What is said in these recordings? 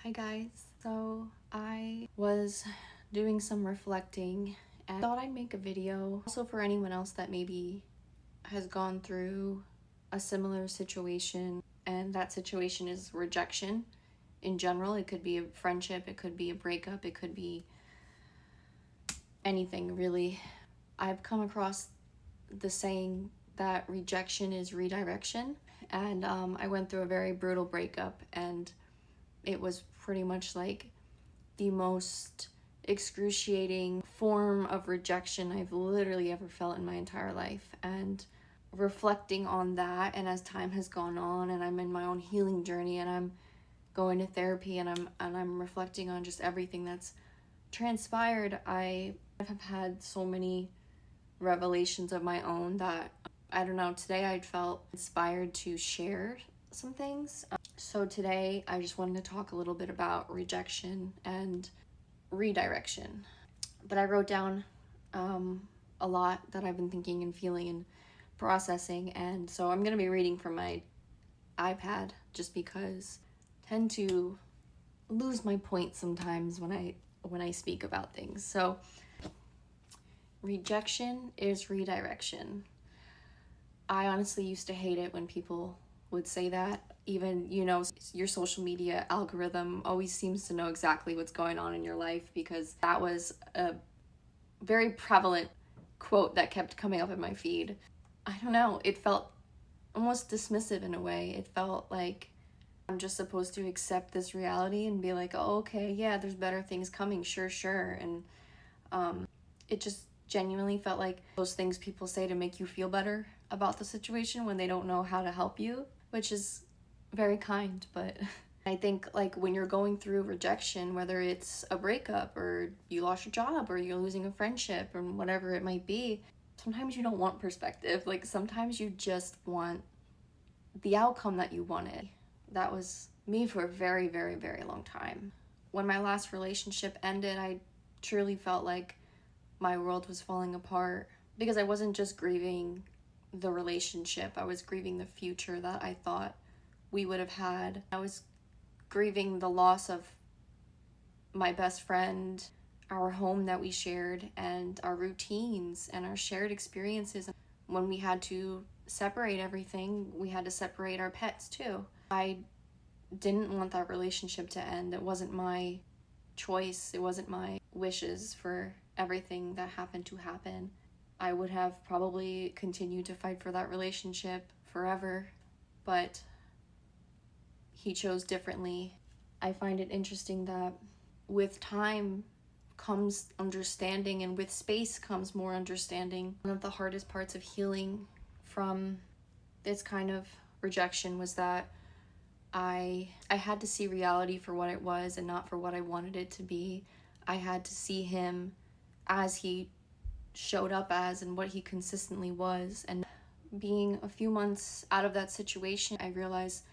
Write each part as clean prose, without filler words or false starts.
Hi guys. So I was doing some reflecting and thought I'd make a video also for anyone else that maybe has gone through a similar situation, and that situation is rejection in general. It could be a friendship, it could be a breakup, it could be anything really. I've come across the saying that rejection is redirection, and I went through a very brutal breakup, and it was pretty much like the most excruciating form of rejection I've literally ever felt in my entire life. And reflecting on that, and as time has gone on and I'm in my own healing journey and I'm going to therapy and I'm reflecting on just everything that's transpired, I have had so many revelations of my own that I don't know, today I felt inspired to share some things. So today I just wanted to talk a little bit about rejection and redirection. But I wrote down a lot that I've been thinking and feeling and processing, and so I'm going to be reading from my iPad just because I tend to lose my point sometimes when I speak about things. So rejection is redirection. I honestly used to hate it when people would say that. Even, your social media algorithm always seems to know exactly what's going on in your life, because that was a very prevalent quote that kept coming up in my feed. I don't know, it felt almost dismissive in a way. It felt like I'm just supposed to accept this reality and be like, oh, okay, yeah, there's better things coming, sure. And it just genuinely felt like those things people say to make you feel better about the situation when they don't know how to help you, which is very kind. But I think, like, when you're going through rejection, whether it's a breakup or you lost your job or you're losing a friendship or whatever it might be, sometimes you don't want perspective. Like, sometimes you just want the outcome that you wanted. That was me for a very, very, very long time. When my last relationship ended, I truly felt like my world was falling apart, because I wasn't just grieving the relationship, I was grieving the future that I thought we would have had. I was grieving the loss of my best friend, our home that we shared, and our routines and our shared experiences. When we had to separate everything, we had to separate our pets too. I didn't want that relationship to end. It wasn't my choice, it wasn't my wishes for everything that happened to happen. I would have probably continued to fight for that relationship forever, but he chose differently. I find it interesting that with time comes understanding, and with space comes more understanding. One of the hardest parts of healing from this kind of rejection was that I had to see reality for what it was and not for what I wanted it to be. I had to see him as he showed up as and what he consistently was. And being a few months out of that situation, I realized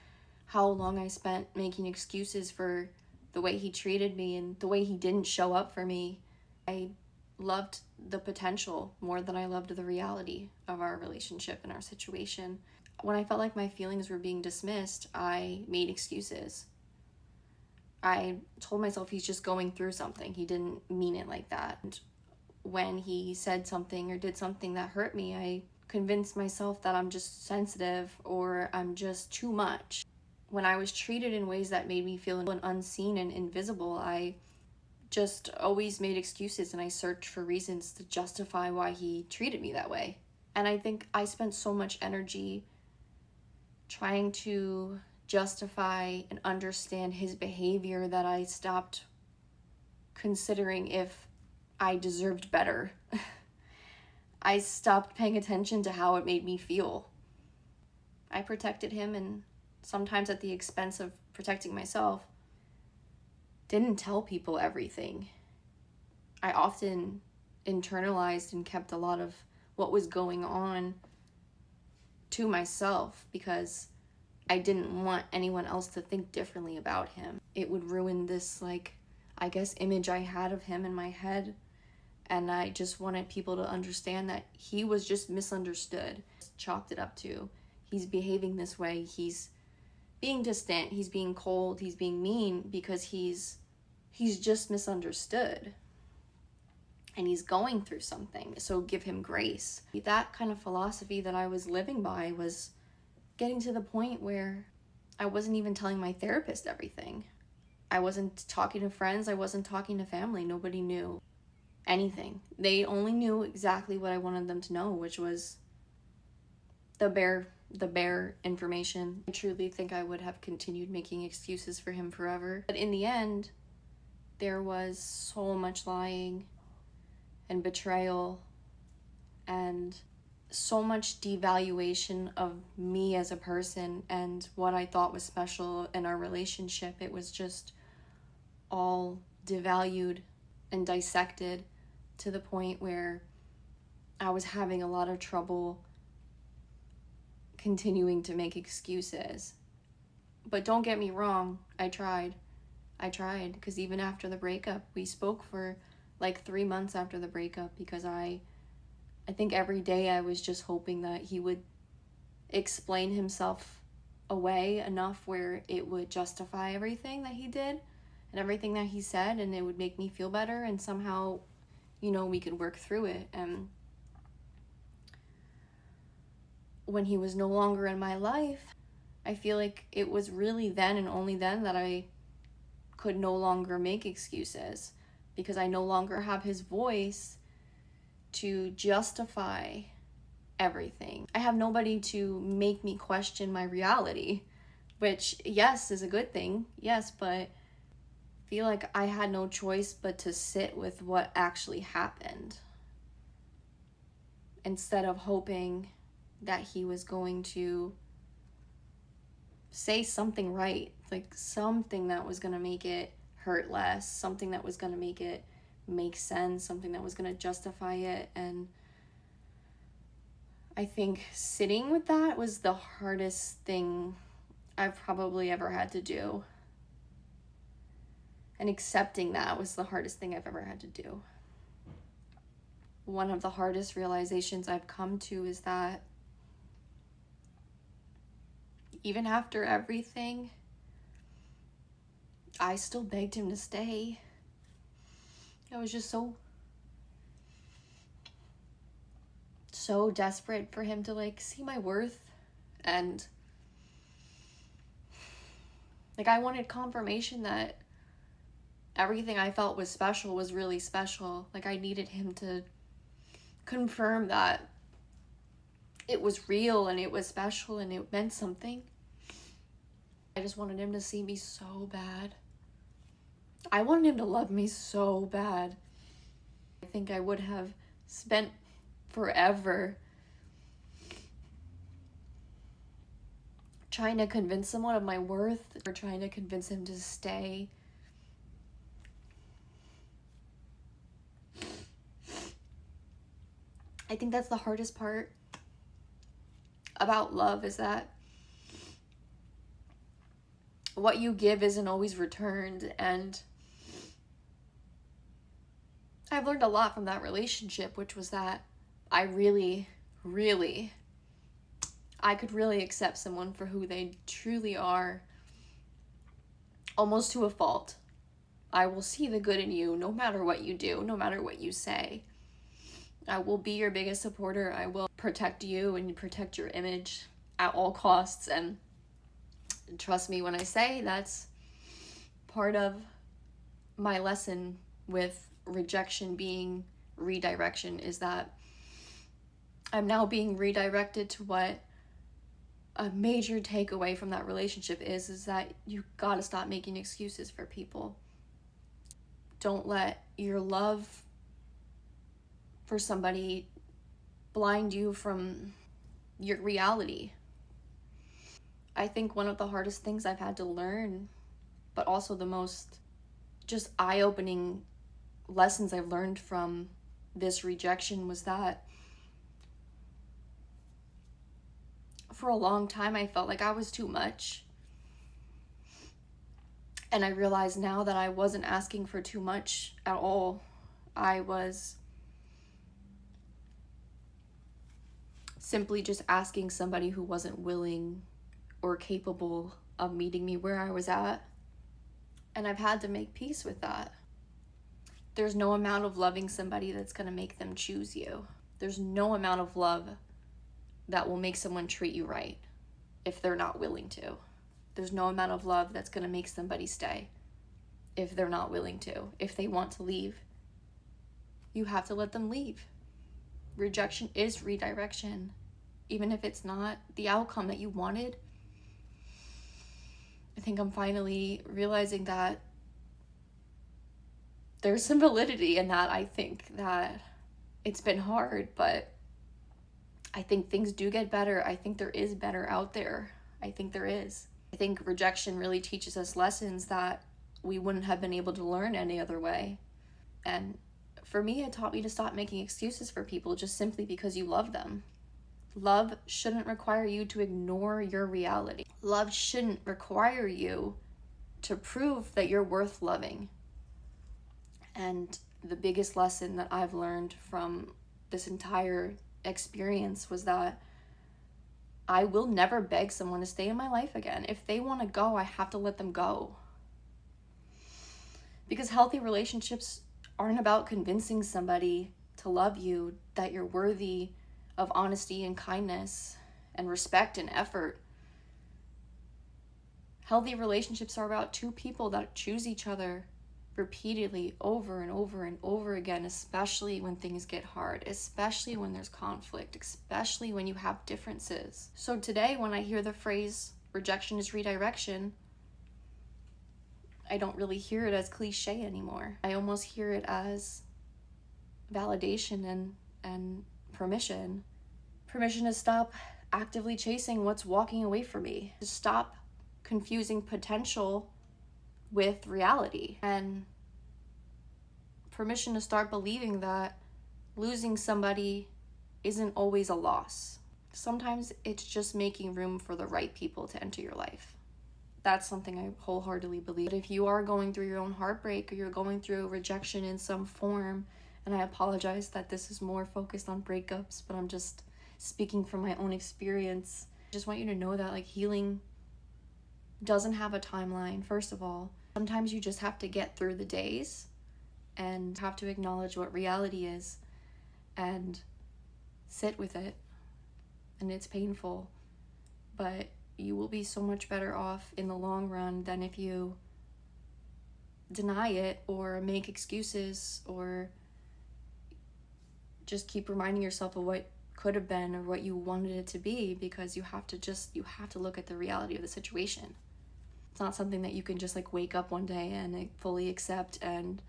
how long I spent making excuses for the way he treated me and the way he didn't show up for me. I loved the potential more than I loved the reality of our relationship and our situation. When I felt like my feelings were being dismissed, I made excuses. I told myself he's just going through something. He didn't mean it like that. And when he said something or did something that hurt me, I convinced myself that I'm just sensitive or I'm just too much. When I was treated in ways that made me feel unseen and invisible, I just always made excuses and I searched for reasons to justify why he treated me that way. And I think I spent so much energy trying to justify and understand his behavior that I stopped considering if I deserved better. I stopped paying attention to how it made me feel. I protected him, and sometimes at the expense of protecting myself. Didn't tell people everything. I often internalized and kept a lot of what was going on to myself because I didn't want anyone else to think differently about him. It would ruin this, image I had of him in my head. And I just wanted people to understand that he was just misunderstood. Chalked it up to, he's behaving this way, he's being distant, he's being cold, he's being mean because he's just misunderstood. And he's going through something, so give him grace. That kind of philosophy that I was living by was getting to the point where I wasn't even telling my therapist everything. I wasn't talking to friends, I wasn't talking to family. Nobody knew anything. They only knew exactly what I wanted them to know, which was the bare information. I truly think I would have continued making excuses for him forever. But in the end, there was so much lying and betrayal and so much devaluation of me as a person and what I thought was special in our relationship. It was just all devalued and dissected to the point where I was having a lot of trouble continuing to make excuses. But don't get me wrong, I tried, because even after the breakup, we spoke for like 3 months after the breakup, because I think every day I was just hoping that he would explain himself away enough where it would justify everything that he did and everything that he said, and it would make me feel better, and somehow, we could work through it. And when he was no longer in my life, I feel like it was really then and only then that I could no longer make excuses, because I no longer have his voice to justify everything. I have nobody to make me question my reality, which, yes, is a good thing, yes, but I feel like I had no choice but to sit with what actually happened instead of hoping that he was going to say something right, like something that was going to make it hurt less, something that was going to make it make sense, something that was going to justify it. And I think sitting with that was the hardest thing I've probably ever had to do. And accepting that was the hardest thing I've ever had to do. One of the hardest realizations I've come to is that even after everything, I still begged him to stay. I was just so desperate for him to see my worth, and I wanted confirmation that everything I felt was special was really special. I needed him to confirm that it was real and it was special and it meant something. I just wanted him to see me so bad. I wanted him to love me so bad. I think I would have spent forever trying to convince someone of my worth, or trying to convince him to stay. I think that's the hardest part about love, is that what you give isn't always returned. And I've learned a lot from that relationship, which was that I could really accept someone for who they truly are, almost to a fault. I will see the good in you no matter what you do, no matter what you say. I will be your biggest supporter. I will protect you and protect your image at all costs. And trust me when I say that's part of my lesson with rejection being redirection, is that I'm now being redirected to what a major takeaway from that relationship is that you gotta stop making excuses for people. Don't let your love for somebody blind you from your reality. I think one of the hardest things I've had to learn, but also the most just eye-opening lessons I've learned from this rejection, was that for a long time I felt like I was too much. And I realize now that I wasn't asking for too much at all. I was simply just asking somebody who wasn't willing or capable of meeting me where I was at. And I've had to make peace with that. There's no amount of loving somebody that's going to make them choose you. There's no amount of love that will make someone treat you right if they're not willing to. There's no amount of love that's going to make somebody stay if they're not willing to. If they want to leave, you have to let them leave. Rejection is redirection. Even if it's not the outcome that you wanted, I think I'm finally realizing that there's some validity in that. I think that it's been hard, but I think things do get better. I think there is better out there. I think there is. I think rejection really teaches us lessons that we wouldn't have been able to learn any other way. And for me, it taught me to stop making excuses for people just simply because you love them. Love shouldn't require you to ignore your reality. Love shouldn't require you to prove that you're worth loving. And the biggest lesson that I've learned from this entire experience was that I will never beg someone to stay in my life again. If they want to go, I have to let them go. Because healthy relationships aren't about convincing somebody to love you, that you're worthy of honesty and kindness and respect and effort. Healthy relationships are about two people that choose each other repeatedly over and over and over again, especially when things get hard, especially when there's conflict, especially when you have differences. So today, when I hear the phrase rejection is redirection, I don't really hear it as cliche anymore. I almost hear it as validation and permission. Permission to stop actively chasing what's walking away from me. To stop confusing potential with reality. And permission to start believing that losing somebody isn't always a loss. Sometimes it's just making room for the right people to enter your life. That's something I wholeheartedly believe. But if you are going through your own heartbreak or you're going through rejection in some form, and I apologize that this is more focused on breakups, but I'm just speaking from my own experience. I just want you to know that healing doesn't have a timeline, first of all. Sometimes you just have to get through the days and have to acknowledge what reality is and sit with it. And it's painful, but you will be so much better off in the long run than if you deny it or make excuses or just keep reminding yourself of what could have been or what you wanted it to be, because you have to look at the reality of the situation. It's not something that you can just wake up one day and fully accept and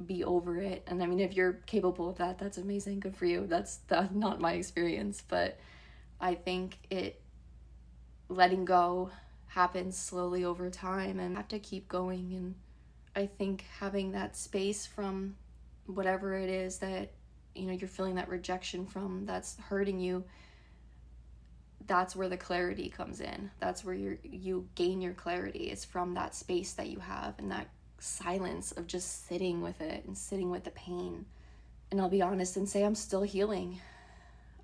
be over it. And I mean, if you're capable of that, that's amazing. Good for you. That's not my experience, but I think letting go happens slowly over time, and I have to keep going. And I think having that space from whatever it is that you're feeling that rejection from, that's hurting you, that's where the clarity comes in. That's where you gain your clarity, is from that space that you have and that silence of just sitting with it and sitting with the pain. And I'll be honest and say I'm still healing.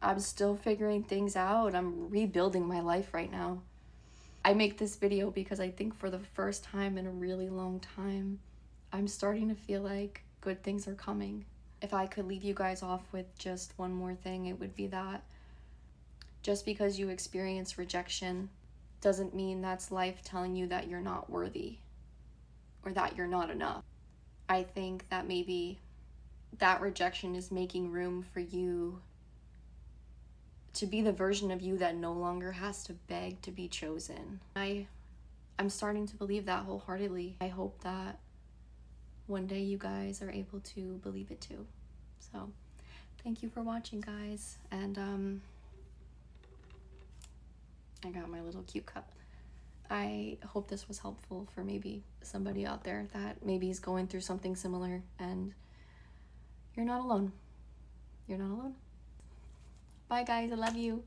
I'm still figuring things out. I'm rebuilding my life right now. I make this video because I think for the first time in a really long time, I'm starting to feel like good things are coming. If I could leave you guys off with just one more thing, it would be that just because you experience rejection doesn't mean that's life telling you that you're not worthy or that you're not enough. I think that maybe that rejection is making room for you to be the version of you that no longer has to beg to be chosen. I'm starting to believe that wholeheartedly. I hope that one day you guys are able to believe it too. So thank you for watching, guys. And I got my little cute cup. I hope this was helpful for maybe somebody out there that maybe is going through something similar, and you're not alone. You're not alone. Bye guys, I love you.